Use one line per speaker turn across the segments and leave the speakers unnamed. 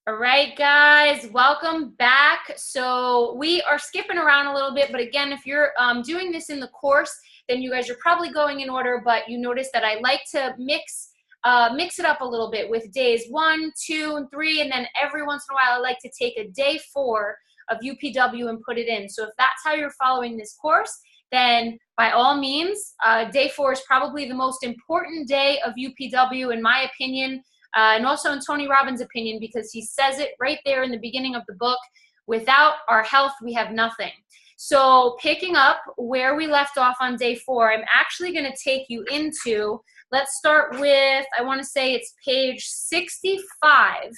All right, guys, welcome back. So we are skipping around a little bit, but again, if you're doing this in the course, then you guys are probably going in order, but you notice that I like to mix it up a little bit with days 1, 2, and 3, and then every once in a while I like to take a day 4 of UPW and put it in. So if that's how you're following this course, then by all means, day 4 is probably the most important day of UPW in my opinion. And also in Tony Robbins' opinion, because he says it right there in the beginning of the book, without our health, we have nothing. So picking up where we left off on day 4, I'm actually going to take you into, let's start with, I want to say it's page 65,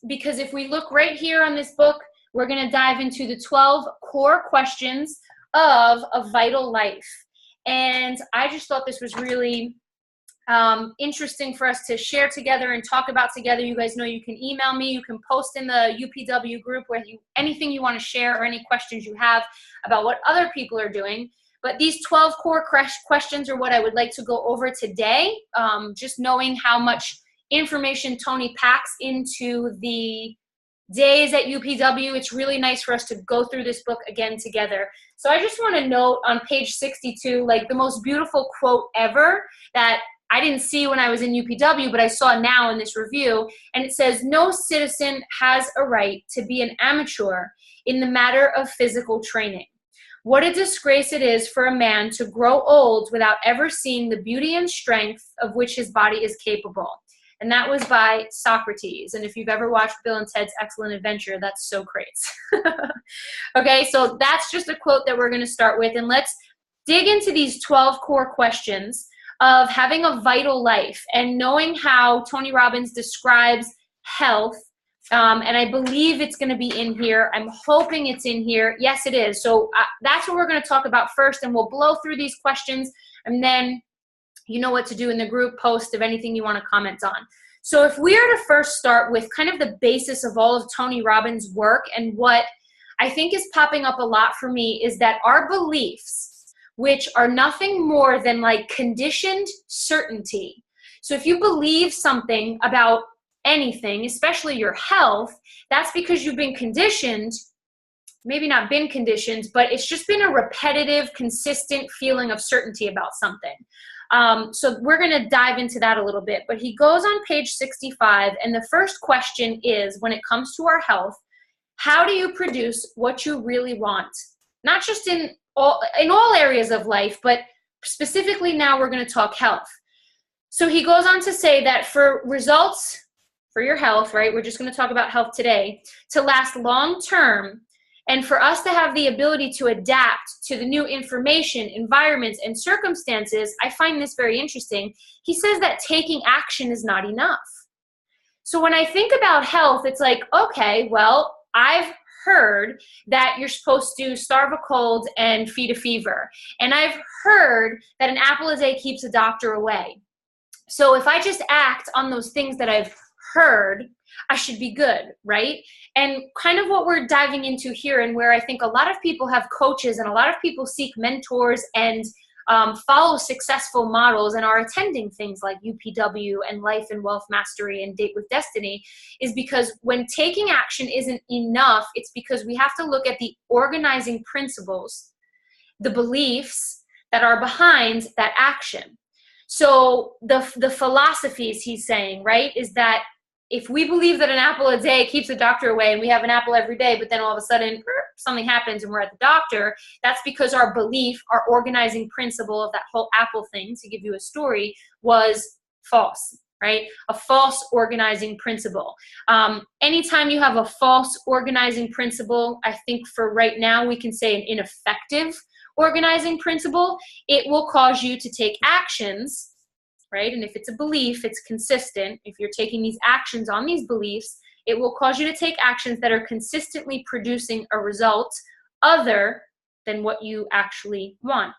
because if we look right here on this book, we're going to dive into the 12 core questions of a vital life. And I just thought this was really interesting for us to share together and talk about together. You guys know you can email me, you can post in the UPW group where anything you want to share or any questions you have about what other people are doing. But these 12 core questions are what I would like to go over today, just knowing how much information Tony packs into the days at UPW. It's really nice for us to go through this book again together. So I just want to note on page 62, like the most beautiful quote ever that I didn't see when I was in UPW, but I saw now in this review, and it says, "No citizen has a right to be an amateur in the matter of physical training. What a disgrace it is for a man to grow old without ever seeing the beauty and strength of which his body is capable." And that was by Socrates. And if you've ever watched Bill and Ted's Excellent Adventure, that's so great. Okay, so that's just a quote that we're going to start with. And let's dig into these 12 core questions of having a vital life and knowing how Tony Robbins describes health. And I believe it's going to be in here. I'm hoping it's in here. Yes, it is. So that's what we're going to talk about first, and we'll blow through these questions, and then you know what to do in the group post of anything you want to comment on. So if we are to first start with kind of the basis of all of Tony Robbins' work, and what I think is popping up a lot for me is that our beliefs, which are nothing more than like conditioned certainty. So if you believe something about anything, especially your health, that's because you've been conditioned, maybe not been conditioned, but it's just been a repetitive, consistent feeling of certainty about something. So we're going to dive into that a little bit, but he goes on page 65, and the first question is, when it comes to our health, how do you produce what you really want? Not just in all areas of life, but specifically now we're going to talk health. So he goes on to say that for results for your health, right, we're just going to talk about health today, to last long term, and for us to have the ability to adapt to the new information, environments, and circumstances, I find this very interesting. He says that taking action is not enough. So when I think about health, it's like, okay, well, I've heard that you're supposed to starve a cold and feed a fever. And I've heard that an apple a day keeps a doctor away. So if I just act on those things that I've heard, I should be good, right? And kind of what we're diving into here, and where I think a lot of people have coaches and a lot of people seek mentors and follow successful models and are attending things like UPW and Life and Wealth Mastery and Date with Destiny, is because when taking action isn't enough, it's because we have to look at the organizing principles, the beliefs that are behind that action. So the philosophies he's saying, right, is that if we believe that an apple a day keeps a doctor away, and we have an apple every day, but then all of a sudden something happens and we're at the doctor, that's because our belief, our organizing principle of that whole apple thing, to give you a story, was false, right? A false organizing principle. Anytime you have a false organizing principle, I think for right now we can say an ineffective organizing principle, it will cause you to take actions, right? And if it's a belief, it's consistent. If you're taking these actions on these beliefs, it will cause you to take actions that are consistently producing a result other than what you actually want.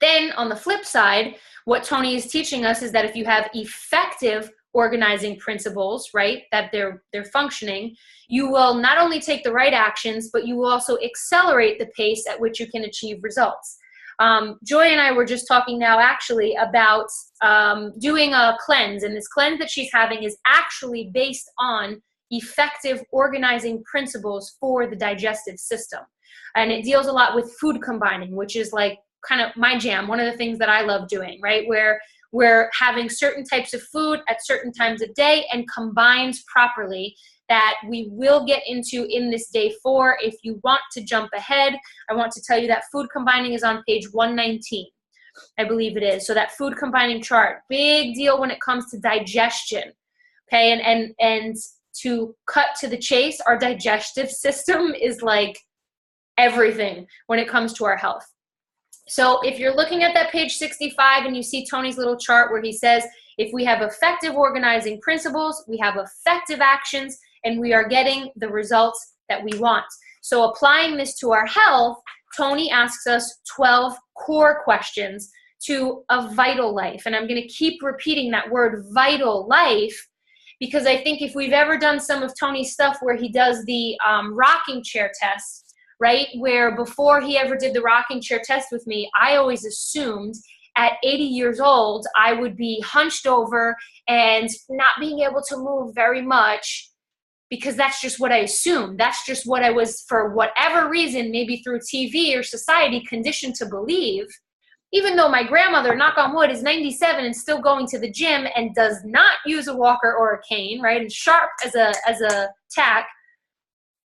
Then on the flip side, what Tony is teaching us is that if you have effective organizing principles, right, that they're functioning, you will not only take the right actions, but you will also accelerate the pace at which you can achieve results. Joy and I were just talking now actually about doing a cleanse, and this cleanse that she's having is actually based on effective organizing principles for the digestive system. And it deals a lot with food combining, which is like kind of my jam, one of the things that I love doing, right? Where we're having certain types of food at certain times of day and combined properly, that we will get into in this day 4. If you want to jump ahead, I want to tell you that food combining is on page 119. I believe it is. So that food combining chart, big deal when it comes to digestion. Okay, and to cut to the chase, our digestive system is like everything when it comes to our health. So if you're looking at that page 65 and you see Tony's little chart where he says, if we have effective organizing principles, we have effective actions, and we are getting the results that we want. So applying this to our health, Tony asks us 12 core questions to a vital life. And I'm going to keep repeating that word vital life, because I think if we've ever done some of Tony's stuff where he does the rocking chair test, right, where before he ever did the rocking chair test with me, I always assumed at 80 years old, I would be hunched over and not being able to move very much, because that's just what I assumed. That's just what I was, for whatever reason, maybe through TV or society, conditioned to believe. Even though my grandmother, knock on wood, is 97 and still going to the gym and does not use a walker or a cane, right, and sharp as a tack,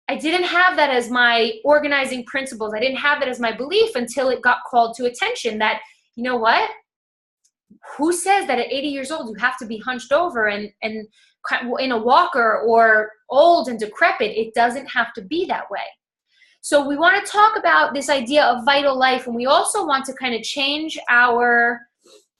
I didn't have that as my organizing principles. I didn't have that as my belief until it got called to attention that, you know what? Who says that at 80 years old you have to be hunched over and in a walker or old and decrepit? It doesn't have to be that way. So we want to talk about this idea of vital life, and we also want to kind of change our,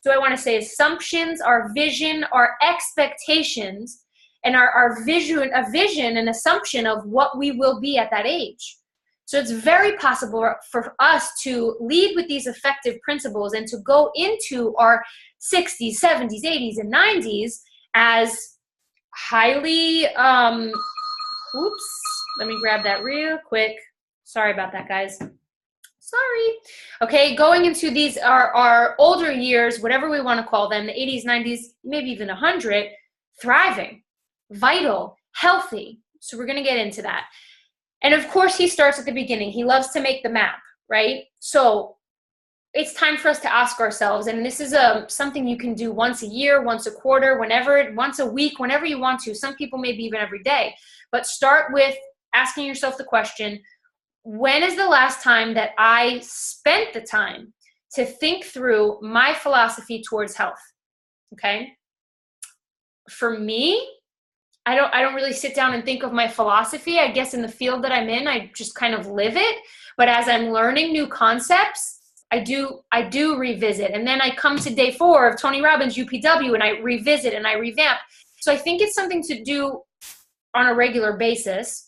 do I want to say assumptions, our vision, our expectations, and our vision, a vision, an assumption of what we will be at that age. So it's very possible for us to lead with these effective principles and to go into our 60s, 70s, 80s, and 90s as highly, oops, let me grab that real quick. Sorry about that, guys. Sorry. Okay, going into these our older years, whatever we want to call them, the 80s, 90s, maybe even 100, thriving, vital, healthy. So we're going to get into that. And of course, he starts at the beginning. He loves to make the map, right? So it's time for us to ask ourselves, and this is something you can do once a year, once a quarter, whenever, once a week, whenever you want to. Some people maybe even every day. But start with asking yourself the question, when is the last time that I spent the time to think through my philosophy towards health? Okay? For me, I don't really sit down and think of my philosophy. I guess in the field that I'm in, I just kind of live it. But as I'm learning new concepts, I do revisit. And then I come to day 4 of Tony Robbins UPW and I revisit and I revamp. So I think it's something to do on a regular basis.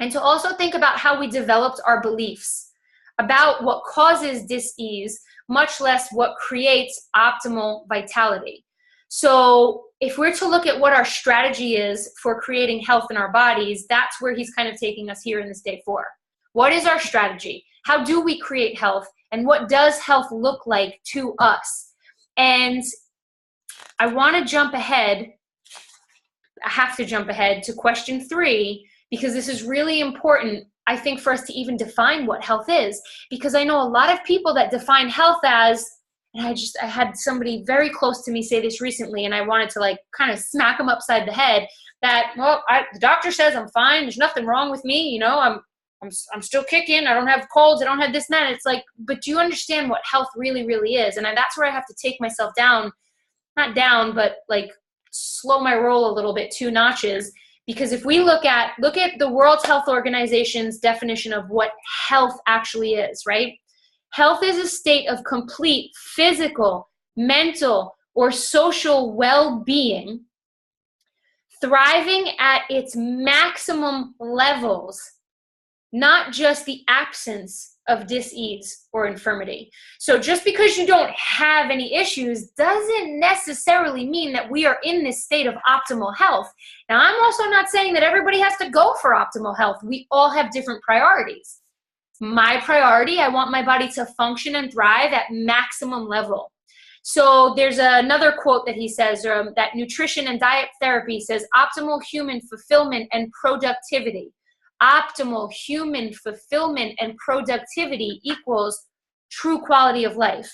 And to also think about how we developed our beliefs about what causes dis-ease, much less what creates optimal vitality. So if we're to look at what our strategy is for creating health in our bodies, that's where he's kind of taking us here in this day 4. What is our strategy? How do we create health? And what does health look like to us? And I want to jump ahead. I have to jump ahead to question 3, because this is really important, I think, for us to even define what health is. Because I know a lot of people that define health as, and I had somebody very close to me say this recently, and I wanted to like kind of smack them upside the head that, well, the doctor says I'm fine. There's nothing wrong with me. You know, I'm still kicking. I don't have colds. I don't have this and that. It's like, but do you understand what health really, really is? And that's where I have to take myself down, not down, but like slow my roll a little bit, 2 notches. Because if we look at the World Health Organization's definition of what health actually is, right? Health is a state of complete physical, mental, or social well-being, thriving at its maximum levels, not just the absence of dis-ease or infirmity. So just because you don't have any issues doesn't necessarily mean that we are in this state of optimal health. Now, I'm also not saying that everybody has to go for optimal health. We all have different priorities. My priority, I want my body to function and thrive at maximum level. So there's another quote that he says, that nutrition and diet therapy says optimal human fulfillment and productivity. Optimal human fulfillment and productivity equals true quality of life.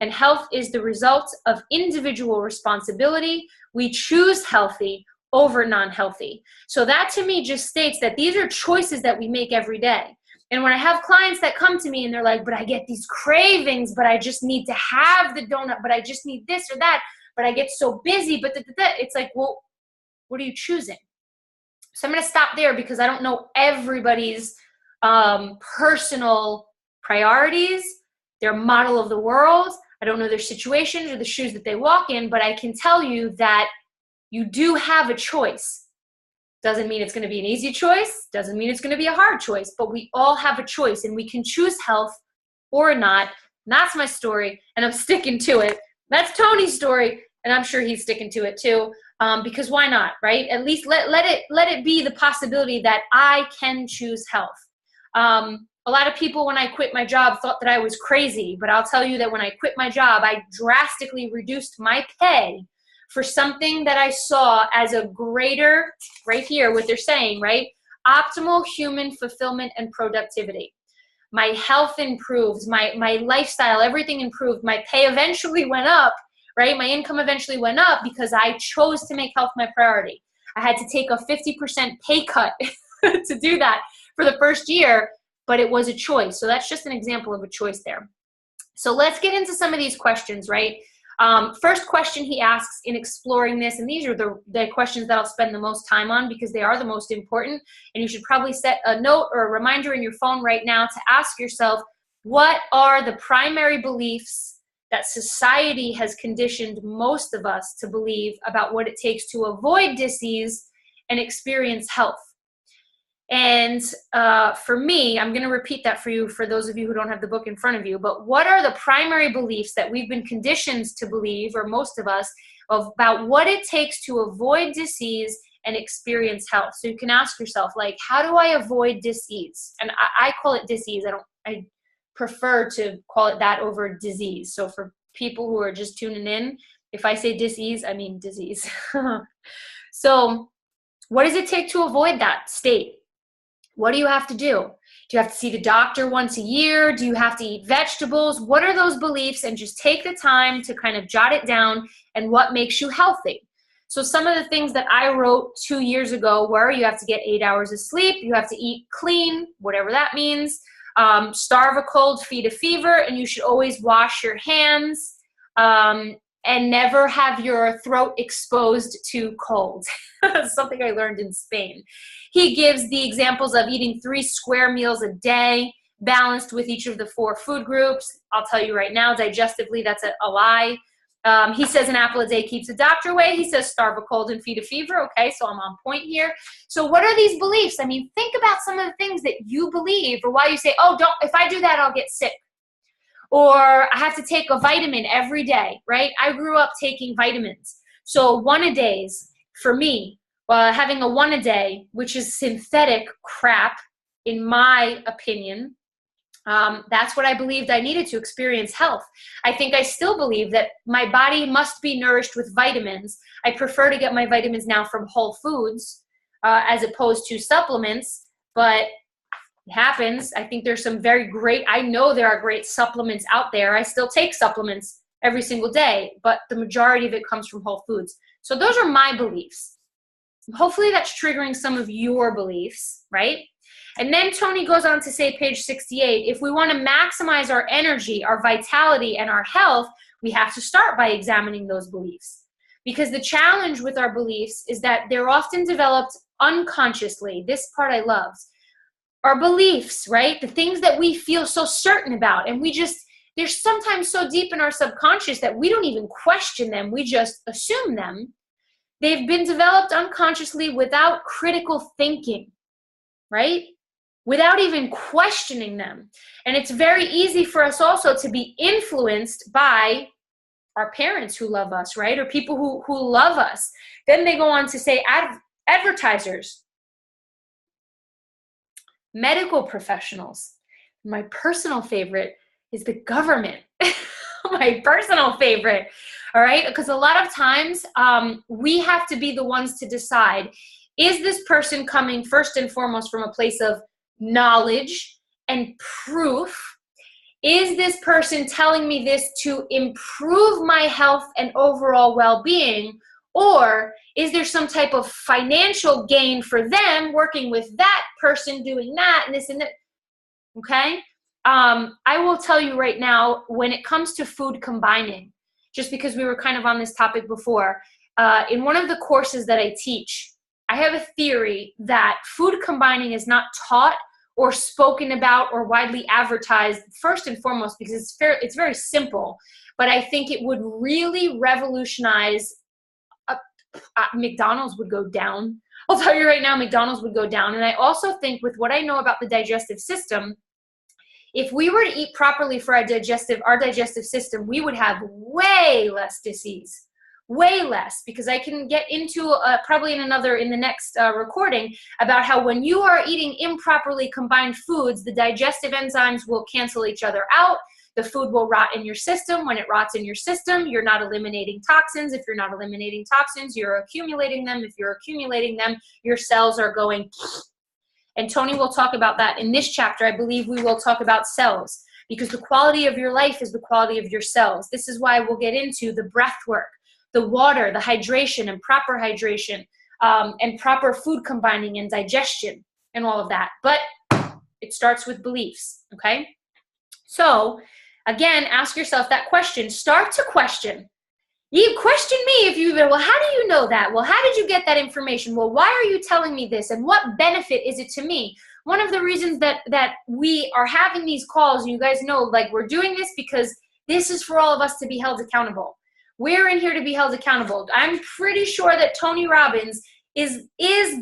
And health is the result of individual responsibility. We choose healthy over non-healthy. So that to me just states that these are choices that we make every day. And when I have clients that come to me and they're like, but I get these cravings, but I just need to have the donut, but I just need this or that, but I get so busy, but it's like, well, what are you choosing? So I'm going to stop there because I don't know everybody's personal priorities, their model of the world. I don't know their situations or the shoes that they walk in, but I can tell you that you do have a choice. Doesn't mean it's going to be an easy choice. Doesn't mean it's going to be a hard choice, but we all have a choice and we can choose health or not. And that's my story and I'm sticking to it. That's Tony's story and I'm sure he's sticking to it too, because why not, right? At least let it be the possibility that I can choose health. A lot of people when I quit my job thought that I was crazy, but I'll tell you that when I quit my job, I drastically reduced my pay for something that I saw as a greater, right here, what they're saying, right? Optimal human fulfillment and productivity. My health improves, my lifestyle, everything improved. My pay eventually went up, right? My income eventually went up because I chose to make health my priority. I had to take a 50% pay cut to do that for the first year, but it was a choice. So that's just an example of a choice there. So let's get into some of these questions, right? First question he asks in exploring this, and these are the questions that I'll spend the most time on because they are the most important, and you should probably set a note or a reminder in your phone right now to ask yourself, what are the primary beliefs that society has conditioned most of us to believe about what it takes to avoid disease and experience health? And for me, I'm going to repeat that for you, for those of you who don't have the book in front of you, but what are the primary beliefs that we've been conditioned to believe, or most of us, about what it takes to avoid disease and experience health? So you can ask yourself, like, how do I avoid disease? And I call it disease. I prefer to call it that over disease. So for people who are just tuning in, if I say disease, I mean disease. So what does it take to avoid that state? What do you have to do? Do you have to see the doctor once a year? Do you have to eat vegetables? What are those beliefs? And just take the time to kind of jot it down and what makes you healthy. So some of the things that I wrote 2 years ago were you have to get 8 hours of sleep, you have to eat clean, whatever that means, starve a cold, feed a fever, and you should always wash your hands and never have your throat exposed to cold. Something I learned in Spain. He gives the examples of eating 3 square meals a day, balanced with each of the 4 food groups. I'll tell you right now, digestively, that's a lie. He says an apple a day keeps the doctor away. He says starve a cold and feed a fever. Okay, so I'm on point here. So what are these beliefs? I mean, think about some of the things that you believe or why you say, oh, if I do that, I'll get sick. Or I have to take a vitamin every day, right? I grew up taking vitamins. So 1-a-days for me, having a 1-a-day, which is synthetic crap, in my opinion, that's what I believed I needed to experience health. I think I still believe that my body must be nourished with vitamins. I prefer to get my vitamins now from Whole Foods as opposed to supplements, but it happens. I think there's some I know there are great supplements out there. I still take supplements every single day, but the majority of it comes from Whole Foods. So those are my beliefs. Hopefully that's triggering some of your beliefs, right? And then Tony goes on to say, page 68, if we want to maximize our energy, our vitality, and our health, we have to start by examining those beliefs. Because the challenge with our beliefs is that they're often developed unconsciously. This part I love. Our beliefs, right? The things that we feel so certain about, and they're sometimes so deep in our subconscious that we don't even question them. We just assume them. They've been developed unconsciously without critical thinking, right? Without even questioning them. And it's very easy for us also to be influenced by our parents who love us, right? Or people who love us. Then they go on to say advertisers, medical professionals, My personal favorite is the government. My personal favorite. All right. Because a lot of times we have to be the ones to decide, is this person coming first and foremost from a place of knowledge and proof? Is this person telling me this to improve my health and overall well-being? Or is there some type of financial gain for them working with that person doing that and this and that? Okay. I will tell you right now, when it comes to food combining, just because we were kind of on this topic before, in one of the courses that I teach, I have a theory that food combining is not taught or spoken about or widely advertised, first and foremost, because it's very simple, but I think it would really revolutionize. McDonald's would go down. I'll tell you right now, McDonald's would go down. And I also think with what I know about the digestive system, if we were to eat properly for our digestive system, we would have way less disease, way less, because I can get into probably in the next recording about how when you are eating improperly combined foods, the digestive enzymes will cancel each other out. The food will rot in your system. When it rots in your system, you're not eliminating toxins. If you're not eliminating toxins, you're accumulating them. If you're accumulating them, your cells are going. And Tony will talk about that in this chapter. I believe we will talk about cells, because the quality of your life is the quality of your cells. This is why we'll get into the breath work, the water, the hydration and proper hydration, and proper food combining and digestion and all of that. But it starts with beliefs, okay? So again, ask yourself that question. Start to question. You question me if you, well, how do you know that? Well, how did you get that information? Well, why are you telling me this? And what benefit is it to me? One of the reasons that we are having these calls, and you guys know, like, we're doing this because this is for all of us to be held accountable. We're in here to be held accountable. I'm pretty sure that Tony Robbins is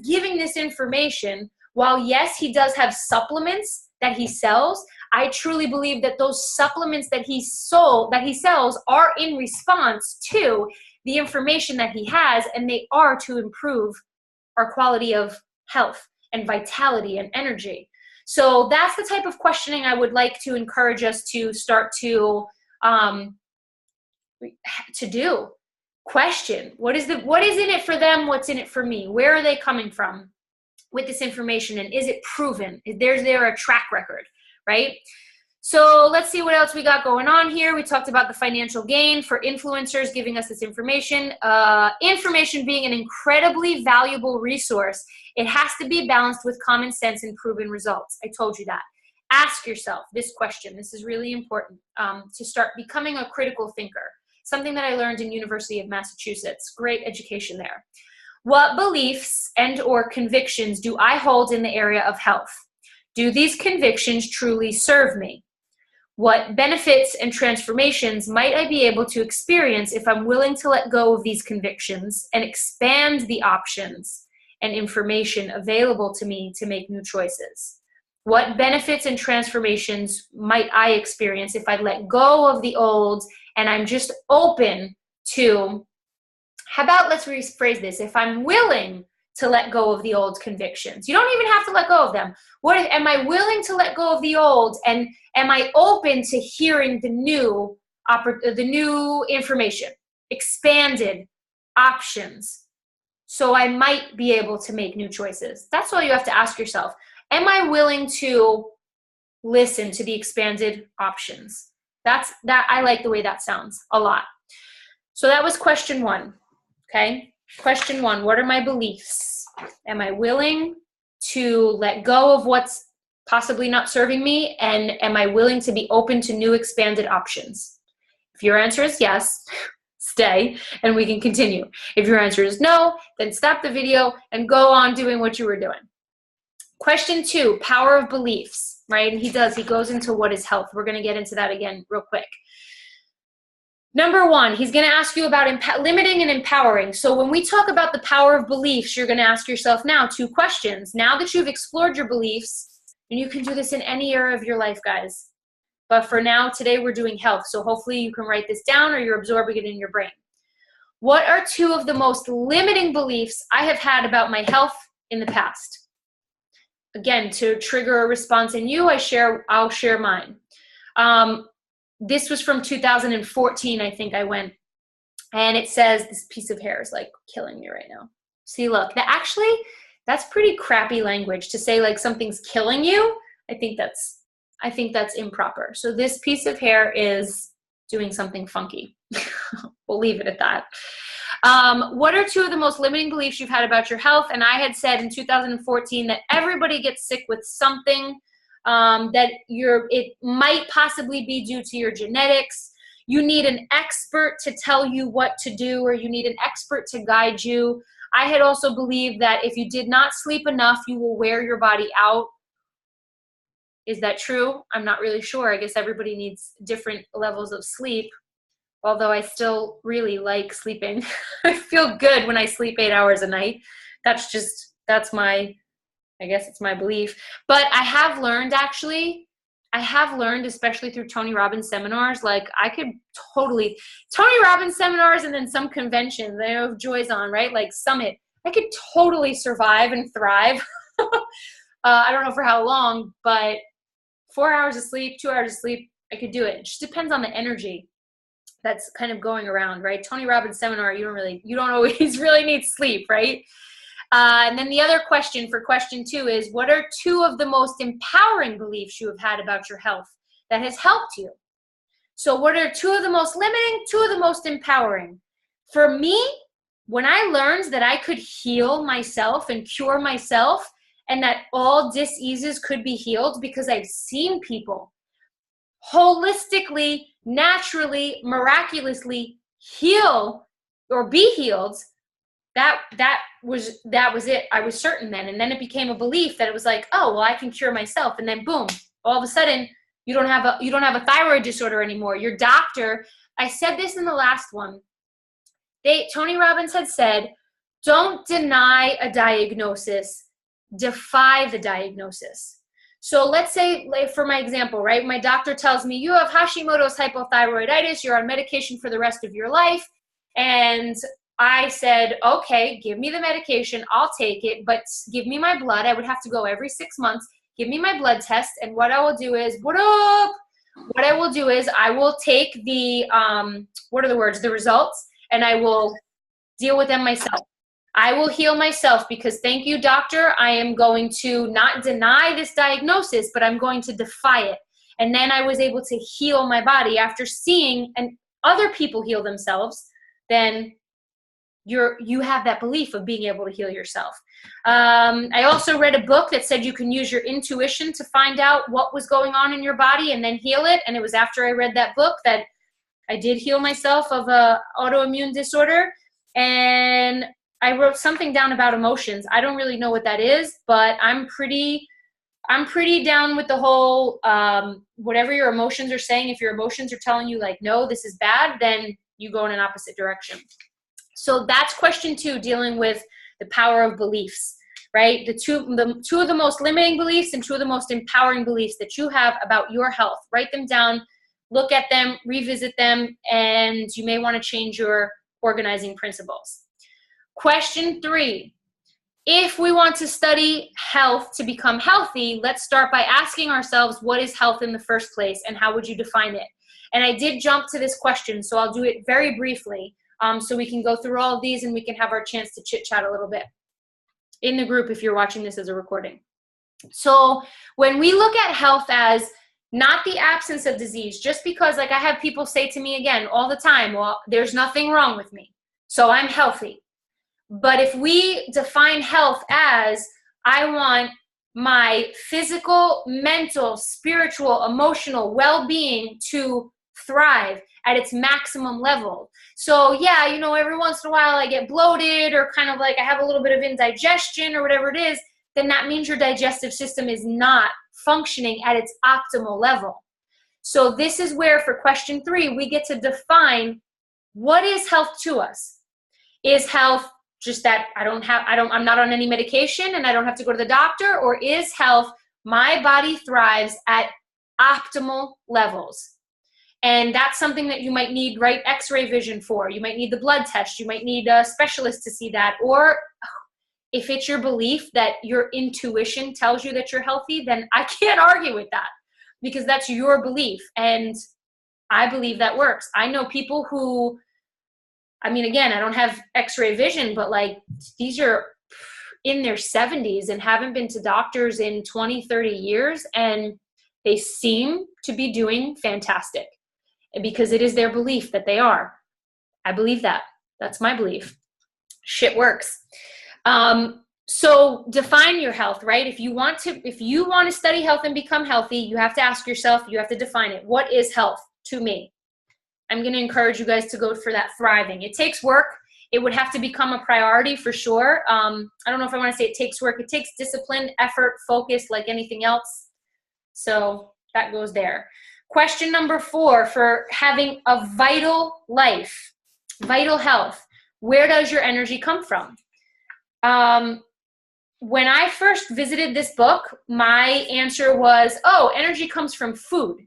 giving this information. While yes, he does have supplements that he sells, I truly believe that those supplements that he sells are in response to the information that he has, and they are to improve our quality of health and vitality and energy. So that's the type of questioning I would like to encourage us to start to do. Question. What is in it for them? What's in it for me? Where are they coming from with this information? And is it proven? Is there a track record, right? So let's see what else we got going on here. We talked about the financial gain for influencers giving us this information. Information being an incredibly valuable resource. It has to be balanced with common sense and proven results. I told you that. Ask yourself this question. This is really important to start becoming a critical thinker. Something that I learned in University of Massachusetts. Great education there. What beliefs and or convictions do I hold in the area of health? Do these convictions truly serve me? What benefits and transformations might I be able to experience if I'm willing to let go of these convictions and expand the options and information available to me to make new choices? What benefits and transformations might I experience if I let go of the old and I'm just open to, how about let's rephrase this, if I'm willing to let go of the old convictions. You don't even have to let go of them. Am I willing to let go of the old, and am I open to hearing the new information, expanded options, so I might be able to make new choices? That's all you have to ask yourself. Am I willing to listen to the expanded options? I like the way that sounds a lot. So that was question one, okay? Question one, what are my beliefs? Am I willing to let go of what's possibly not serving me? And am I willing to be open to new expanded options? If your answer is yes, stay and we can continue. If your answer is no, then stop the video and go on doing what you were doing. Question two, power of beliefs, right? And he goes into what is health. We're going to get into that again real quick. Number one, he's going to ask you about limiting and empowering. So when we talk about the power of beliefs, you're going to ask yourself now two questions. Now that you've explored your beliefs, and you can do this in any area of your life, guys. But for now, today we're doing health. So hopefully you can write this down or you're absorbing it in your brain. What are two of the most limiting beliefs I have had about my health in the past? again, to trigger a response in you, I'll share mine. This was from 2014, I think I went, and it says, this piece of hair is like killing me right now. See, look, that's pretty crappy language to say like something's killing you. I think that's improper. So this piece of hair is doing something funky. We'll leave it at that. What are two of the most limiting beliefs you've had about your health? And I had said in 2014 that everybody gets sick with something, it might possibly be due to your genetics. You need an expert to tell you what to do, or you need an expert to guide you. I had also believed that if you did not sleep enough, you will wear your body out. Is that true? I'm not really sure. I guess everybody needs different levels of sleep, although I still really like sleeping. I feel good when I sleep 8 hours a night. I guess it's my belief. But I have learned, especially through Tony Robbins seminars, like Tony Robbins seminars and then some conventions, I know Joy's on, right? Like Summit. I could totally survive and thrive. I don't know for how long, but 4 hours of sleep, 2 hours of sleep, I could do it. It just depends on the energy that's kind of going around, right? Tony Robbins seminar, you don't always really need sleep, right? And then the other question for question 2 is, what are two of the most empowering beliefs you have had about your health that has helped you? So what are two of the most limiting, two of the most empowering? For me, when I learned that I could heal myself and cure myself, and that all diseases could be healed, because I've seen people holistically, naturally, miraculously heal or be healed, that was it. I was certain then. And then it became a belief that it was like, oh, well, I can cure myself. And then boom, all of a sudden you don't have a thyroid disorder anymore. Your doctor, I said this in the last one. Tony Robbins had said, don't deny a diagnosis, defy the diagnosis. So let's say, for my example, right? My doctor tells me you have Hashimoto's hypothyroiditis. You're on medication for the rest of your life. And I said, okay, give me the medication. I'll take it, but give me my blood. I would have to go every 6 months. Give me my blood test. And what I will do is, I will take the, the results, and I will deal with them myself. I will heal myself, because thank you, doctor. I am going to not deny this diagnosis, but I'm going to defy it. And then I was able to heal my body after seeing other people heal themselves. Then you have that belief of being able to heal yourself. I also read a book that said you can use your intuition to find out what was going on in your body and then heal it. And it was after I read that book that I did heal myself of a autoimmune disorder. And I wrote something down about emotions. I don't really know what that is, but I'm pretty down with the whole, whatever your emotions are saying. If your emotions are telling you like, no, this is bad, then you go in an opposite direction. So that's question 2, dealing with the power of beliefs, right? The two of the most limiting beliefs and two of the most empowering beliefs that you have about your health. Write them down, look at them, revisit them, and you may want to change your organizing principles. Question 3, if we want to study health to become healthy, let's start by asking ourselves, what is health in the first place, and how would you define it? And I did jump to this question, so I'll do it very briefly, so we can go through all of these and we can have our chance to chit-chat a little bit in the group if you're watching this as a recording. So when we look at health as not the absence of disease, just because, like, I have people say to me again all the time, well, there's nothing wrong with me, so I'm healthy. But if we define health as, I want my physical, mental, spiritual, emotional well-being to thrive at its maximum level. So yeah, every once in a while I get bloated, or kind of like I have a little bit of indigestion or whatever it is, then that means your digestive system is not functioning at its optimal level. So this is where, for question 3, we get to define, what is health to us? Is health just that I'm not on any medication and I don't have to go to the doctor? Or is health, my body thrives at optimal levels? And that's something that you might need, right, x-ray vision for. You might need the blood test. You might need a specialist to see that. Or if it's your belief that your intuition tells you that you're healthy, then I can't argue with that, because that's your belief. And I believe that works. I know people who, I mean, again, I don't have x-ray vision, but like these are in their 70s and haven't been to doctors in 20, 30 years. And they seem to be doing fantastic because it is their belief that they are. I believe that. That's my belief. Shit works. So define your health, right? If you want to study health and become healthy, you have to ask yourself, you have to define it. What is health to me? I'm going to encourage you guys to go for that thriving. It takes work. It would have to become a priority for sure. I don't know if I want to say it takes work. It takes discipline, effort, focus, like anything else. So that goes there. Question number 4 for having a vital life, vital health. Where does your energy come from? When I first visited this book, my answer was, oh, energy comes from food.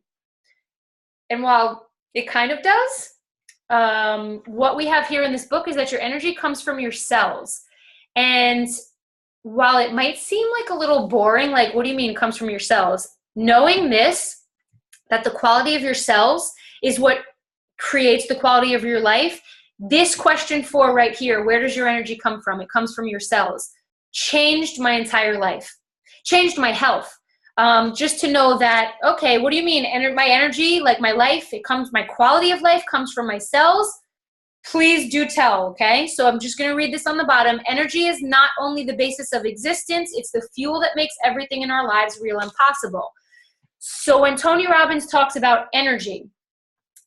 And while it kind of does, what we have here in this book is that your energy comes from your cells. And while it might seem like a little boring, like, what do you mean it comes from your cells? Knowing this, that the quality of your cells is what creates the quality of your life. This question 4 right here, where does your energy come from? It comes from your cells. Changed my entire life. Changed my health. Just to know that, okay, what do you mean? My energy, like my life, my quality of life comes from my cells. Please do tell, okay? So I'm just going to read this on the bottom. Energy is not only the basis of existence, it's the fuel that makes everything in our lives real and possible. So when Tony Robbins talks about energy,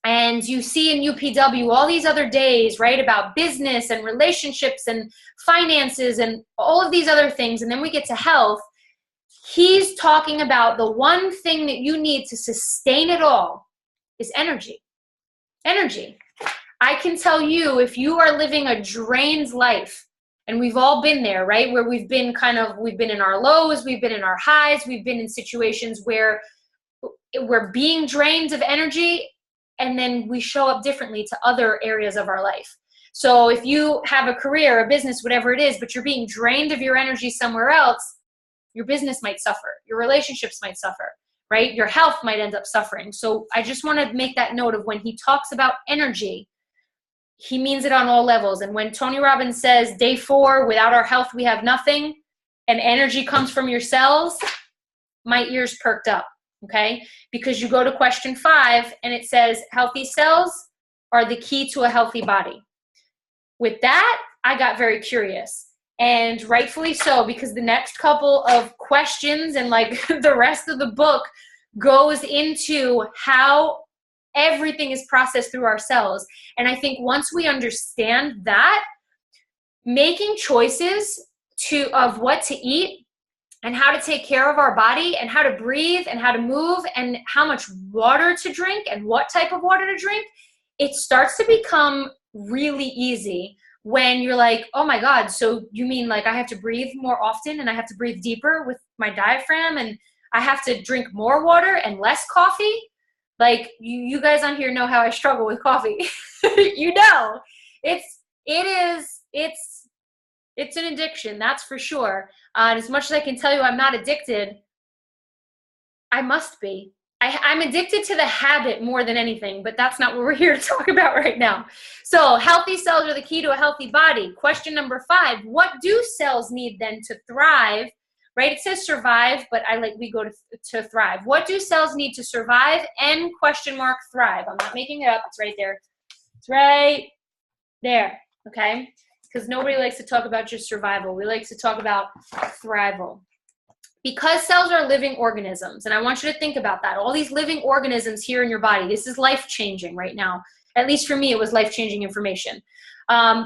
and you see in UPW all these other days, right, about business and relationships and finances and all of these other things, and then we get to health, he's talking about the one thing that you need to sustain it all is energy. Energy. I can tell you, if you are living a drained life, and we've all been there, right, where we've been in our lows, we've been in our highs, we've been in situations where we're being drained of energy, and then we show up differently to other areas of our life. So if you have a career, a business, whatever it is, but you're being drained of your energy somewhere else, your business might suffer, your relationships might suffer, right? Your health might end up suffering. So I just want to make that note of when he talks about energy, he means it on all levels. And when Tony Robbins says day 4, without our health, we have nothing, and energy comes from your cells, my ears perked up. Okay, because you go to question 5 and it says healthy cells are the key to a healthy body. With that, I got very curious, and rightfully so, because the next couple of questions and like the rest of the book goes into how everything is processed through our cells. And I think once we understand that, making choices of what to eat and how to take care of our body and how to breathe and how to move and how much water to drink and what type of water to drink, it starts to become really easy when you're like, oh my God, so you mean like I have to breathe more often and I have to breathe deeper with my diaphragm and I have to drink more water and less coffee? Like you guys on here know how I struggle with coffee. You know, it's an addiction, that's for sure. And as much as I can tell you I'm not addicted, I must be. I'm addicted to the habit more than anything, but that's not what we're here to talk about right now. So healthy cells are the key to a healthy body. Question number 5, what do cells need then to thrive? Right, it says survive, but we go to thrive. What do cells need to survive and thrive? I'm not making it up, it's right there. It's right there, okay? Because nobody likes to talk about just survival. We like to talk about thrival. Because cells are living organisms, and I want you to think about that. All these living organisms here in your body, this is life-changing right now. At least for me, it was life-changing information.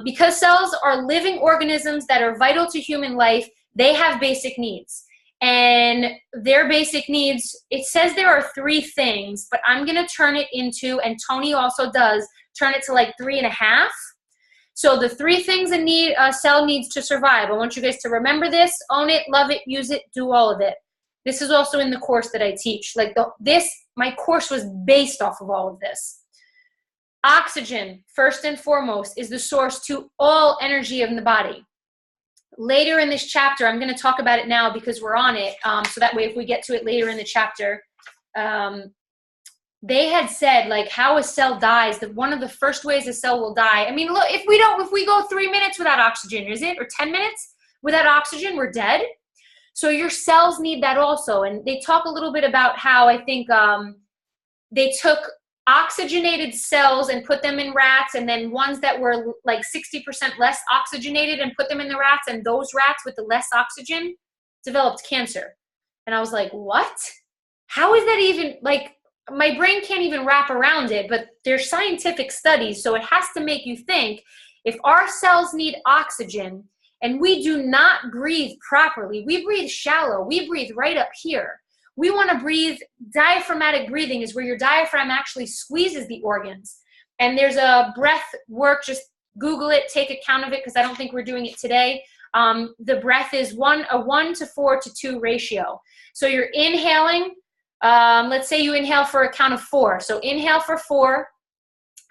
Because cells are living organisms that are vital to human life, they have basic needs. And their basic needs, it says there are 3 things, but I'm going to turn it into, and Tony also does, turn it to like 3.5. So the 3 things a cell needs to survive. I want you guys to remember this, own it, love it, use it, do all of it. This is also in the course that I teach. My course was based off of all of this. Oxygen, first and foremost, is the source to all energy in the body. later in this chapter, I'm going to talk about it now because we're on it. So that way, if we get to it later in the chapter, they had said like how a cell dies, that one of the first ways a cell will die. I mean, look, if we go 3 minutes without oxygen, is it, or 10 minutes without oxygen, we're dead. So your cells need that also. And they talk a little bit about how I think they took oxygenated cells and put them in rats, and then ones that were like 60% less oxygenated and put them in the rats, and those rats with the less oxygen developed cancer. And I was like, what? How is that even, like, my brain can't even wrap around it, but there's scientific studies, so it has to make you think, if our cells need oxygen and we do not breathe properly, we breathe shallow, we breathe right up here. We want to breathe, diaphragmatic breathing is where your diaphragm actually squeezes the organs. And there's a breath work, just Google it, take account of it, because I don't think we're doing it today. The breath is a 1 to 4 to 2 ratio. So you're inhaling, let's say you inhale for a count of 4. So inhale for 4,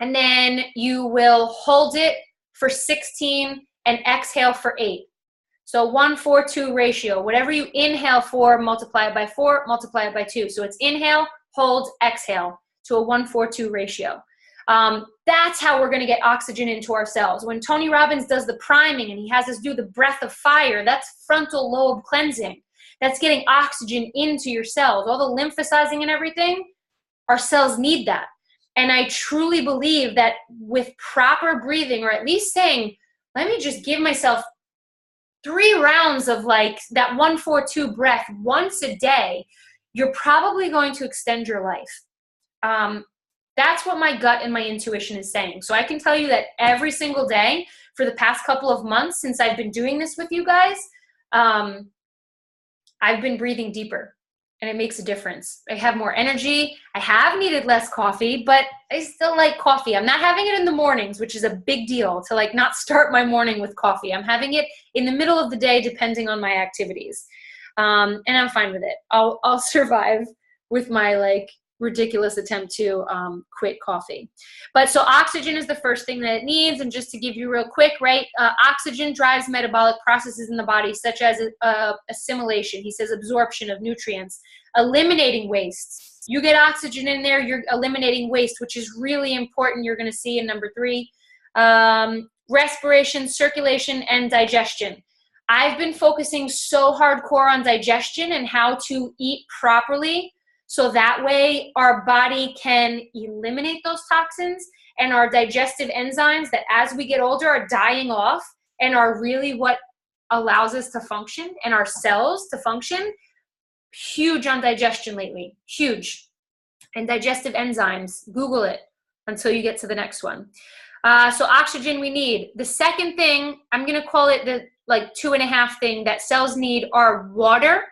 and then you will hold it for 16 and exhale for 8. So 1, 4, 2 ratio. Whatever you inhale for, multiply it by 4, multiply it by 2. So it's inhale, hold, exhale to a 1, 4, 2 ratio. That's how we're going to get oxygen into our cells. When Tony Robbins does the priming and he has us do the breath of fire, that's frontal lobe cleansing. That's getting oxygen into your cells. All the lymphocyzing and everything, our cells need that. And I truly believe that with proper breathing, or at least saying, let me just give myself 3 rounds of like that 1, 4, 2 breath once a day, you're probably going to extend your life. That's what my gut and my intuition is saying. So I can tell you that every single day for the past couple of months since I've been doing this with you guys, I've been breathing deeper, and it makes a difference. I have more energy. I have needed less coffee, but I still like coffee. I'm not having it in the mornings, which is a big deal, to like not start my morning with coffee. I'm having it in the middle of the day, depending on my activities. And I'm fine with it. I'll survive with my like ridiculous attempt to quit coffee. But so oxygen is the first thing that it needs. And just to give you real quick, right, oxygen drives metabolic processes in the body, such as assimilation. He says absorption of nutrients, eliminating waste. You get oxygen in there, you're eliminating waste, which is really important. You're going to see in number 3, respiration, circulation, and digestion. I've been focusing so hardcore on digestion and how to eat properly, so that way our body can eliminate those toxins, and our digestive enzymes that as we get older are dying off and are really what allows us to function and our cells to function. Huge on digestion lately, huge. And digestive enzymes, Google it until you get to the next one. So oxygen we need. The second thing, I'm gonna call it the like 2.5 thing that cells need, are water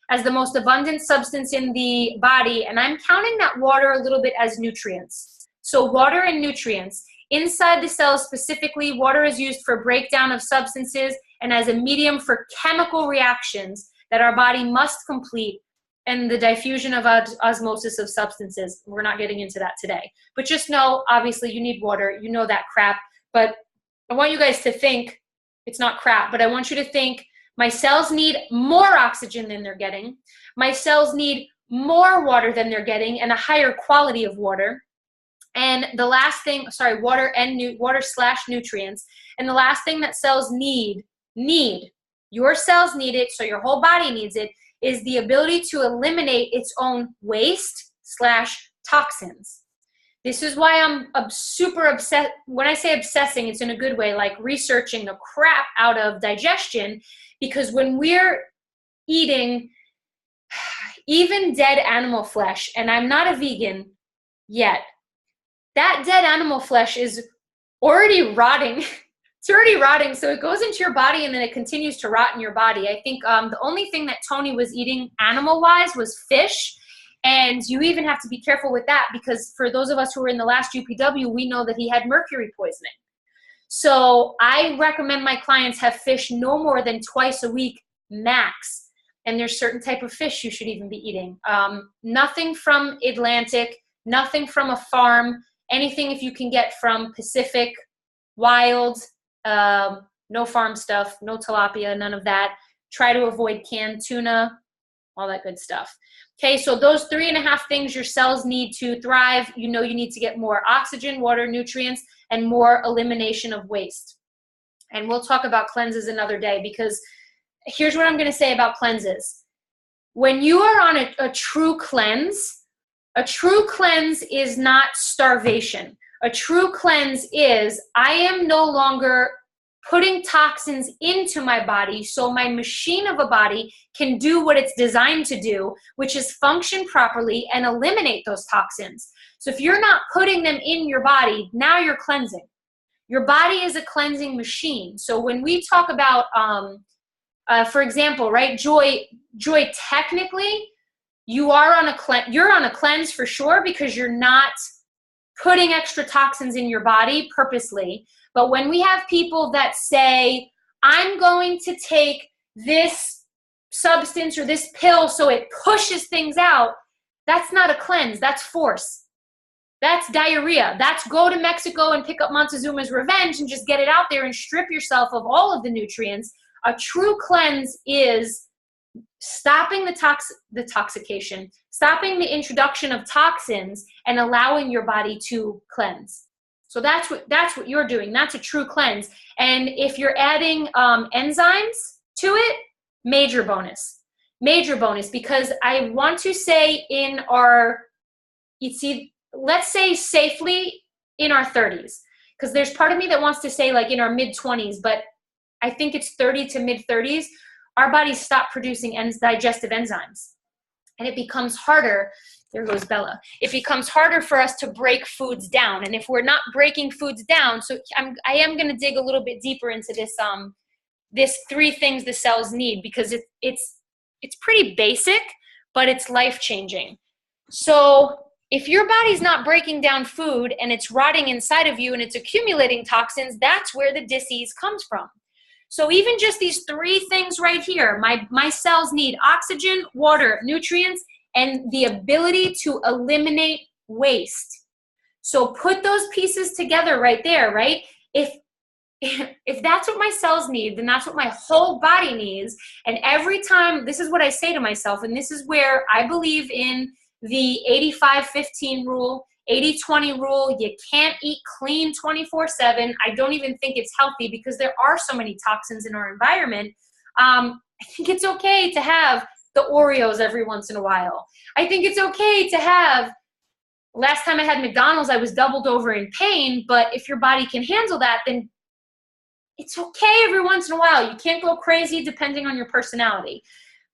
as the most abundant substance in the body, and I'm counting that water a little bit as nutrients. So water and nutrients. Inside the cells specifically, water is used for breakdown of substances and as a medium for chemical reactions that our body must complete, and the diffusion of osmosis of substances. We're not getting into that today. But just know, obviously, you need water. You know that crap. But I want you guys to think, it's not crap, but I want you to think, my cells need more oxygen than they're getting. My cells need more water than they're getting, and a higher quality of water. And the last thing, sorry, water / nutrients. And the last thing that cells need, your cells need it, so your whole body needs it, is the ability to eliminate its own waste / toxins. This is why I'm super obsessed. When I say obsessing, it's in a good way, like researching the crap out of digestion, because when we're eating even dead animal flesh, and I'm not a vegan yet, that dead animal flesh is already rotting. It's already rotting, so it goes into your body and then it continues to rot in your body. I think the only thing that Tony was eating animal-wise was fish, and you even have to be careful with that, because for those of us who were in the last UPW, we know that he had mercury poisoning. So I recommend my clients have fish no more than twice a week max, and there's certain type of fish you should even be eating. Nothing from Atlantic, nothing from a farm, anything if you can get from Pacific, wild, No farm stuff, no tilapia, none of that. Try to avoid canned tuna, all that good stuff. Okay, so those 3.5 things your cells need to thrive. You know you need to get more oxygen, water, nutrients, and more elimination of waste. And we'll talk about cleanses another day, because here's what I'm going to say about cleanses. When you are on a true cleanse is not starvation. A true cleanse is, I am no longer putting toxins into my body so my machine of a body can do what it's designed to do, which is function properly and eliminate those toxins. So if you're not putting them in your body, now you're cleansing. Your body is a cleansing machine. So when we talk about, for example, right, joy technically, you're on a cleanse for sure, because you're not putting extra toxins in your body purposely. But when we have people that say, I'm going to take this substance or this pill so it pushes things out, that's not a cleanse, that's force. That's diarrhea. That's go to Mexico and pick up Montezuma's Revenge and just get it out there and strip yourself of all of the nutrients. A true cleanse is stopping the toxication, stopping the introduction of toxins, and allowing your body to cleanse. So that's what you're doing. That's a true cleanse. And if you're adding enzymes to it, major bonus, because I want to say let's say safely in our 30s, because there's part of me that wants to say like in our mid-20s, but I think it's 30 to mid-30s, our bodies stop producing digestive enzymes. And it becomes harder, there goes Bella, it becomes harder for us to break foods down. And if we're not breaking foods down, so I am going to dig a little bit deeper into this 3 things the cells need, because it's pretty basic, but it's life-changing. So if your body's not breaking down food and it's rotting inside of you and it's accumulating toxins, that's where the disease comes from. So even just these 3 things right here, my cells need oxygen, water, nutrients, and the ability to eliminate waste. So put those pieces together right there, right? If that's what my cells need, then that's what my whole body needs. And every time, this is what I say to myself, and this is where I believe in the 85-15 rule, 80-20 rule. You can't eat clean 24/7. I don't even think it's healthy, because there are so many toxins in our environment. I think it's okay to have the Oreos every once in a while. I think it's okay to have, last time I had McDonald's, I was doubled over in pain, but if your body can handle that, then it's okay every once in a while. You can't go crazy depending on your personality.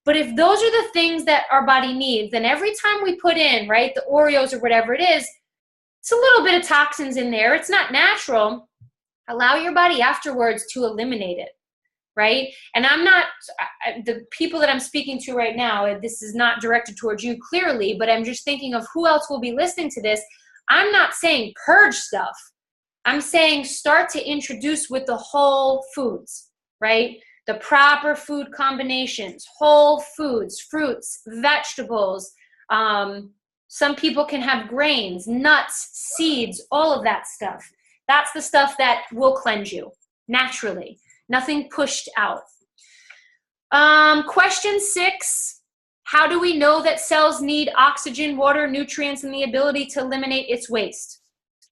But if those are the things that our body needs, then every time we put in, right, the Oreos or whatever it is, it's a little bit of toxins in there. It's not natural. Allow your body afterwards to eliminate it, right? And the people that I'm speaking to right now, this is not directed towards you clearly, but I'm just thinking of who else will be listening to this. I'm not saying purge stuff. I'm saying start to introduce with the whole foods, right? The proper food combinations, whole foods, fruits, vegetables. Some people can have grains, nuts, seeds, all of that stuff. That's the stuff that will cleanse you naturally. Nothing pushed out. Question 6, how do we know that cells need oxygen, water, nutrients, and the ability to eliminate its waste?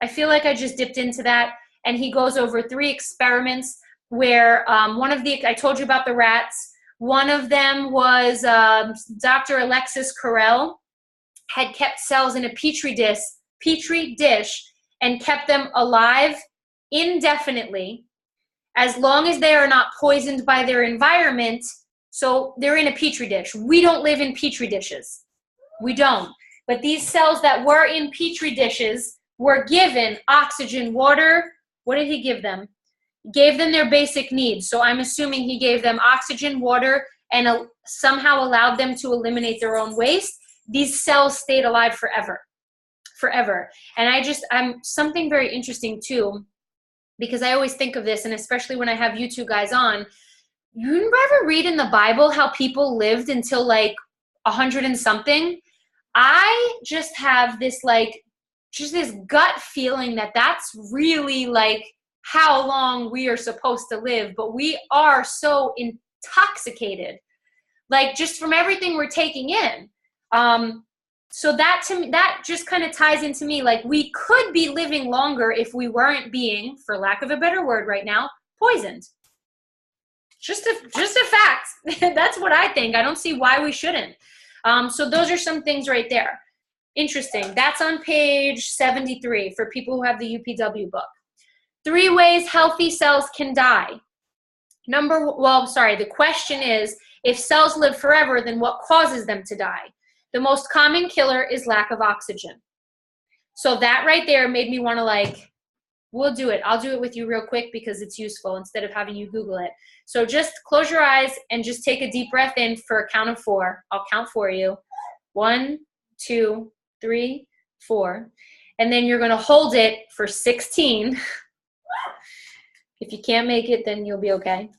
I feel like I just dipped into that, and he goes over 3 experiments where I told you about the rats. One of them was Dr. Alexis Carrel had kept cells in a petri dish and kept them alive indefinitely, as long as they are not poisoned by their environment. So they're in a petri dish. We don't live in petri dishes. We don't. But these cells that were in petri dishes were given oxygen, water. What did he give them? He gave them their basic needs. So I'm assuming he gave them oxygen, water, and somehow allowed them to eliminate their own waste. These cells stayed alive forever. And I'm something very interesting too, because I always think of this, and especially when I have you 2 guys on, you ever read in the Bible how people lived until like 100 and something? I just have this this gut feeling that that's really like how long we are supposed to live, but we are so intoxicated, like just from everything we're taking in. So that to me, that just kind of ties into me, like we could be living longer if we weren't being, for lack of a better word right now, poisoned. Just a fact. That's what I think. I don't see why we shouldn't. So those are some things right there. Interesting. That's on page 73 for people who have the UPW book. 3 ways healthy cells can die. The question is, if cells live forever, then what causes them to die? The most common killer is lack of oxygen. So that right there made me want to, like, we'll do it. I'll do it with you real quick because it's useful instead of having you Google it. So just close your eyes and just take a deep breath in for a count of 4. I'll count for you. 1, 2, 3, 4. And then you're going to hold it for 16. If you can't make it, then you'll be okay.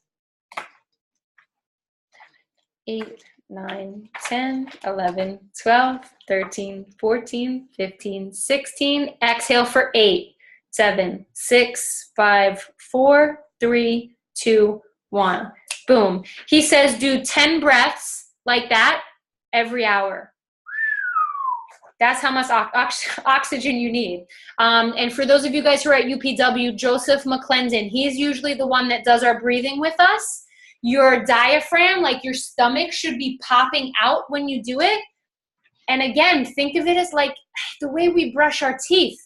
8, 9, 10, 11, 12, 13, 14, 15, 16. Exhale for 8, 7, 6, 5, 4, 3, 2, 1. Boom. He says do 10 breaths like that every hour. That's how much oxygen you need. And for those of you guys who are at UPW, Joseph McClendon, he's usually the one that does our breathing with us. Your diaphragm, like your stomach, should be popping out when you do it. And again, think of it as like the way we brush our teeth,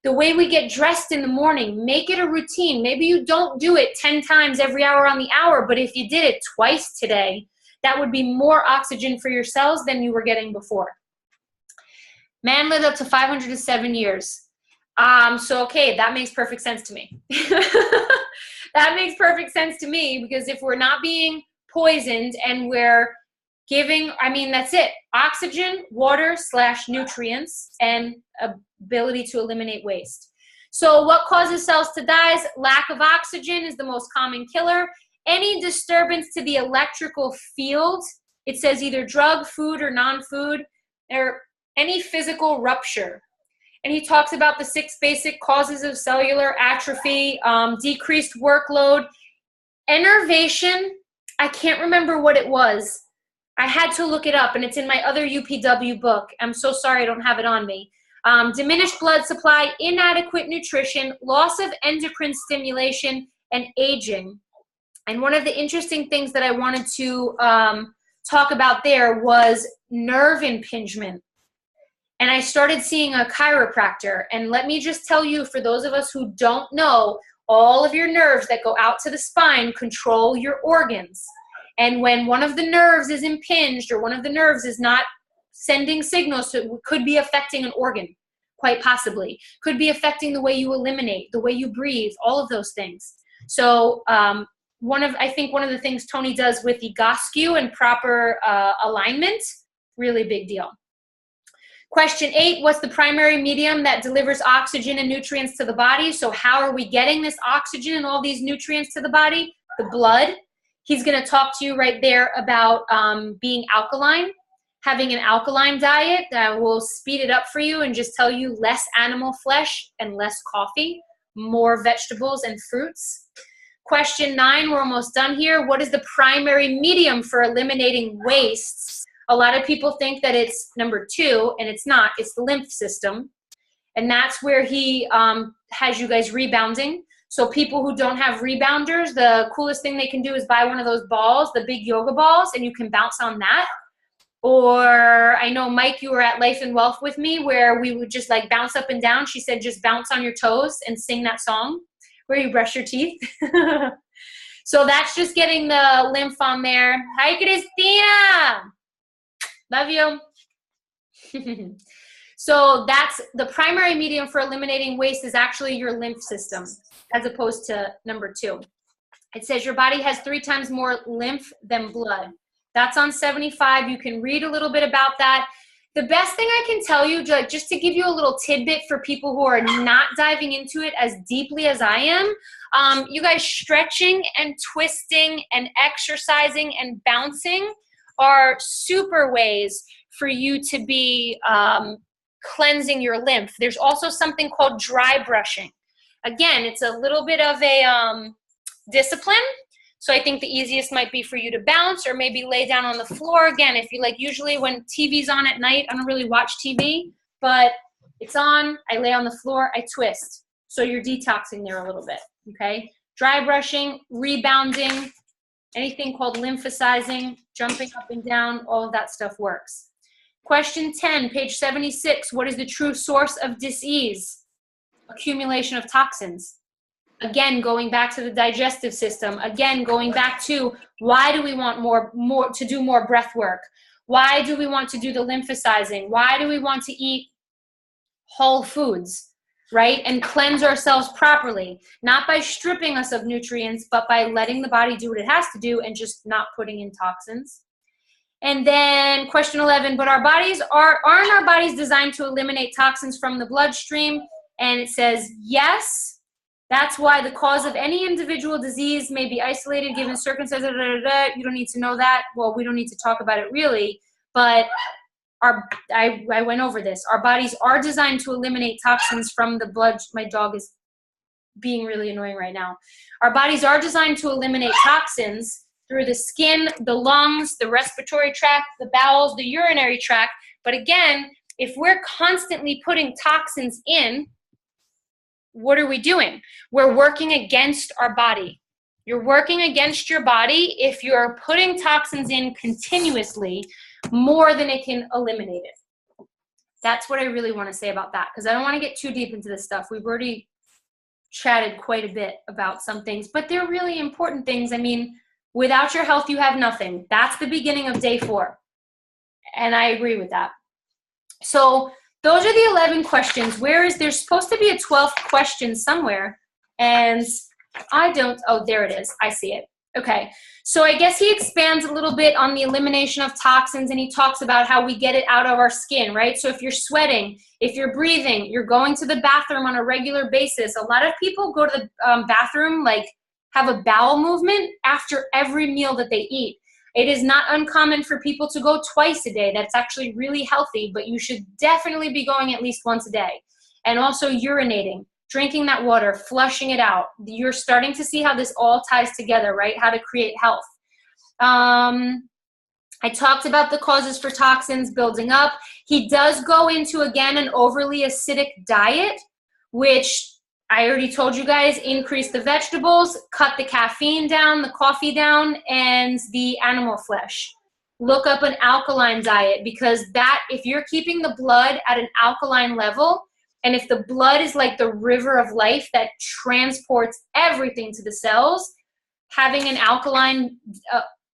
the way we get dressed in the morning. Make it a routine. Maybe you don't do it 10 times every hour on the hour, but if you did it twice today, that would be more oxygen for your cells than you were getting before. Man lived up to 507 years. So, okay, that makes perfect sense to me. That makes perfect sense to me, because if we're not being poisoned and we're giving, I mean, that's it. Oxygen, water / nutrients, and ability to eliminate waste. So what causes cells to die? Lack of oxygen is the most common killer. Any disturbance to the electrical field, it says either drug, food, or non-food, or any physical rupture. And he talks about the 6 basic causes of cellular atrophy, decreased workload, enervation. I can't remember what it was. I had to look it up, and it's in my other UPW book. I'm so sorry I don't have it on me. Diminished blood supply, inadequate nutrition, loss of endocrine stimulation, and aging. And one of the interesting things that I wanted to talk about there was nerve impingement. And I started seeing a chiropractor. And let me just tell you, for those of us who don't know, all of your nerves that go out to the spine control your organs. And when one of the nerves is impinged, or one of the nerves is not sending signals, so it could be affecting an organ, quite possibly. Could be affecting the way you eliminate, the way you breathe, all of those things. So I think one of the things Tony does with the Egoscue and proper alignment, really big deal. Question 8, what's the primary medium that delivers oxygen and nutrients to the body? So how are we getting this oxygen and all these nutrients to the body? The blood. He's going to talk to you right there about being alkaline, having an alkaline diet that will speed it up for you and just tell you less animal flesh and less coffee, more vegetables and fruits. Question 9, we're almost done here. What is the primary medium for eliminating wastes? A lot of people think that it's number 2, and it's not. It's the lymph system. And that's where he has you guys rebounding. So people who don't have rebounders, the coolest thing they can do is buy one of those balls, the big yoga balls, and you can bounce on that. Or I know, Mike, you were at Life and Wealth with me where we would just like bounce up and down. She said just bounce on your toes and sing that song where you brush your teeth. So that's just getting the lymph on there. Hi, Christina. Love you. So that's the primary medium for eliminating waste is actually your lymph system, as opposed to number 2. It says your body has 3 times more lymph than blood. That's on 75. You can read a little bit about that. The best thing I can tell you, just to give you a little tidbit for people who are not diving into it as deeply as I am, you guys, stretching and twisting and exercising and bouncing are super ways for you to be cleansing your lymph. There's also something called dry brushing. again, it's a little bit of a discipline. So I think the easiest might be for you to bounce or maybe lay down on the floor. Again, if you like, usually when TV's on at night, I don't really watch TV, but it's on, I lay on the floor, I twist. So you're detoxing there a little bit, okay? Dry brushing, rebounding, anything called lymphosizing, jumping up and down, all of that stuff works. Question 10, page 76, what is the true source of disease? Accumulation of toxins. Again, going back to the digestive system. Again, going back to why do we want to do more breath work? Why do we want to do the lymphosizing? Why do we want to eat whole foods, right? And cleanse ourselves properly, not by stripping us of nutrients, but by letting the body do what it has to do and just not putting in toxins. And then question 11, but aren't our bodies designed to eliminate toxins from the bloodstream? And it says, yes. That's why the cause of any individual disease may be isolated given circumstances. You don't need to know that. Well, we don't need to talk about it really, but I went over this. Our bodies are designed to eliminate toxins from the blood. My dog is being really annoying right now. Our bodies are designed to eliminate toxins through the skin, the lungs, the respiratory tract, the bowels, the urinary tract. But again, if we're constantly putting toxins in, what are we doing? We're working against our body. You're working against your body if you're putting toxins in continuously more than it can eliminate it. That's what I really want to say about that, because I don't want to get too deep into this stuff. We've already chatted quite a bit about some things, but they're really important things. I mean, without your health, you have nothing. That's the beginning of day 4. And I agree with that. So those are the 11 questions. There's supposed to be a 12th question somewhere, and oh, there it is. I see it. Okay, so I guess he expands a little bit on the elimination of toxins, and he talks about how we get it out of our skin, right? So if you're sweating, if you're breathing, you're going to the bathroom on a regular basis. A lot of people go to the bathroom, like have a bowel movement after every meal that they eat. It is not uncommon for people to go twice a day. That's actually really healthy, but you should definitely be going at least once a day. And also urinating, drinking that water, flushing it out. You're starting to see how this all ties together, right? How to create health. I talked about the causes for toxins building up. He does go into, again, an overly acidic diet, which I already told you guys, increase the vegetables, cut the caffeine down, the coffee down, and the animal flesh. Look up an alkaline diet, because if you're keeping the blood at an alkaline level, and if the blood is like the river of life that transports everything to the cells, having an alkaline,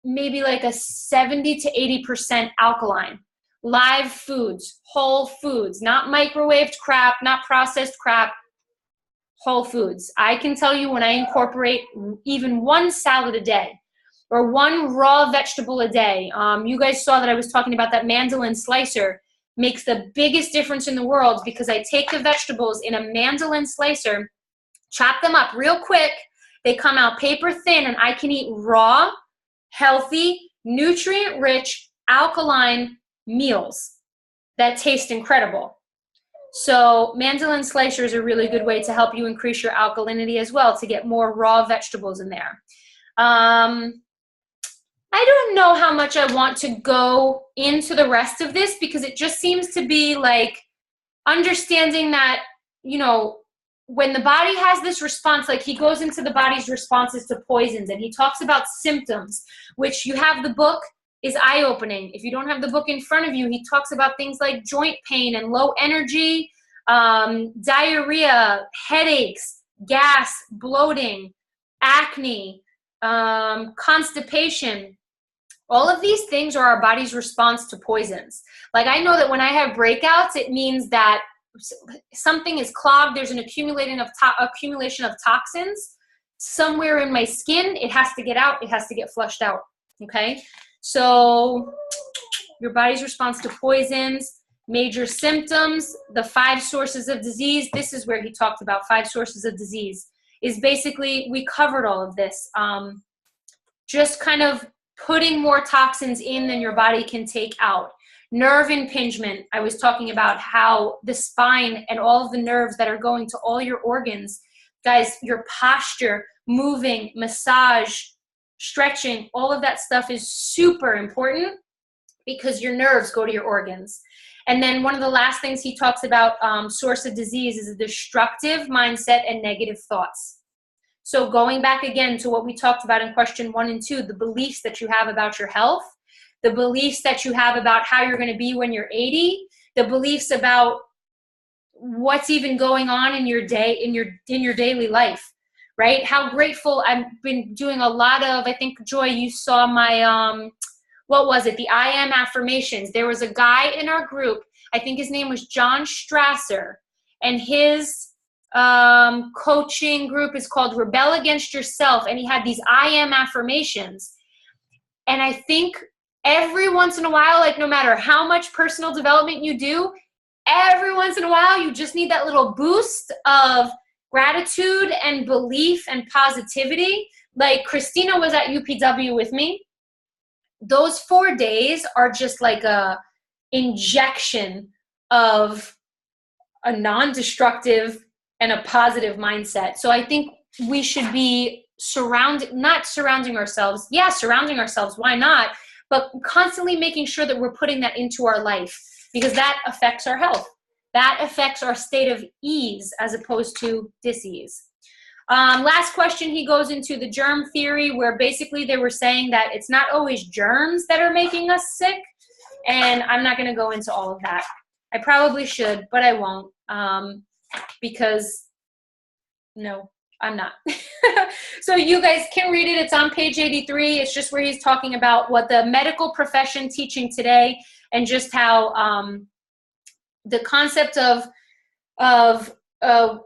maybe like a 70 to 80% alkaline. Live foods, whole foods, not microwaved crap, not processed crap, whole foods. I can tell you when I incorporate even one salad a day or one raw vegetable a day. You guys saw that I was talking about that mandolin slicer. Makes the biggest difference in the world, because I take the vegetables in a mandolin slicer, chop them up real quick. They come out paper thin, and I can eat raw, healthy, nutrient-rich, alkaline meals that taste incredible. So mandolin slicer is a really good way to help you increase your alkalinity as well, to get more raw vegetables in there. I don't know how much I want to go into the rest of this, because it just seems to be like understanding that, you know, when the body has this response, like he goes into the body's responses to poisons, and he talks about symptoms, which you have the book, is eye-opening. If you don't have the book in front of you, he talks about things like joint pain and low energy, diarrhea, headaches, gas, bloating, acne, constipation. All of these things are our body's response to poisons. Like, I know that when I have breakouts, it means that something is clogged. There's an accumulation of toxins somewhere in my skin. It has to get out. It has to get flushed out. Okay? So your body's response to poisons, major symptoms, the 5 sources of disease. This is where he talked about 5 sources of disease. Is basically, we covered all of this. Just kind of putting more toxins in than your body can take out. Nerve impingement. I was talking about how the spine and all of the nerves that are going to all your organs, Guys, your posture, moving, massage, stretching, all of that stuff is super important because your nerves go to your organs. And then one of the last things he talks about, source of disease, is a destructive mindset and negative thoughts. So going back again to what we talked about in question 1 and 2, the beliefs that you have about your health, the beliefs that you have about how you're going to be when you're 80, the beliefs about what's even going on in your day, in your daily life, right? How grateful. I've been doing a lot of, I think, Joy, you saw my, what was it? The I am affirmations. There was a guy in our group, I think his name was John Strasser, and his coaching group is called Rebel Against Yourself, and he had these I am affirmations. And I think every once in a while, like no matter how much personal development you do, every once in a while you just need that little boost of gratitude and belief and positivity. Like Christina was at UPW with me. Those 4 days are just like a injection of a non-destructive and a positive mindset. So I think we should be surrounding ourselves, why not? But constantly making sure that we're putting that into our life, because that affects our health. That affects our state of ease as opposed to dis-ease. Last question, he goes into the germ theory, where basically they were saying that it's not always germs that are making us sick. And I'm not going to go into all of that. I probably should, but I won't, because no, I'm not. So you guys can read it. It's on page 83. It's just where he's talking about what the medical profession teaching today, and just how the concept of a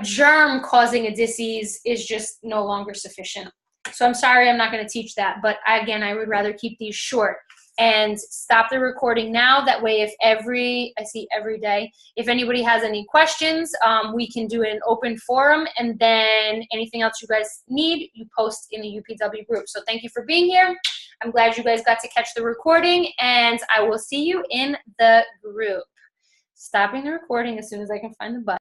germ causing a disease is just no longer sufficient. So I'm sorry, I'm not going to teach that. But again, I would rather keep these short and stop the recording now. That way, I see every day, if anybody has any questions, we can do an open forum, and then anything else you guys need, you post in the UPW group. So thank you for being here. I'm glad you guys got to catch the recording, and I will see you in the group. Stopping the recording as soon as I can find the button.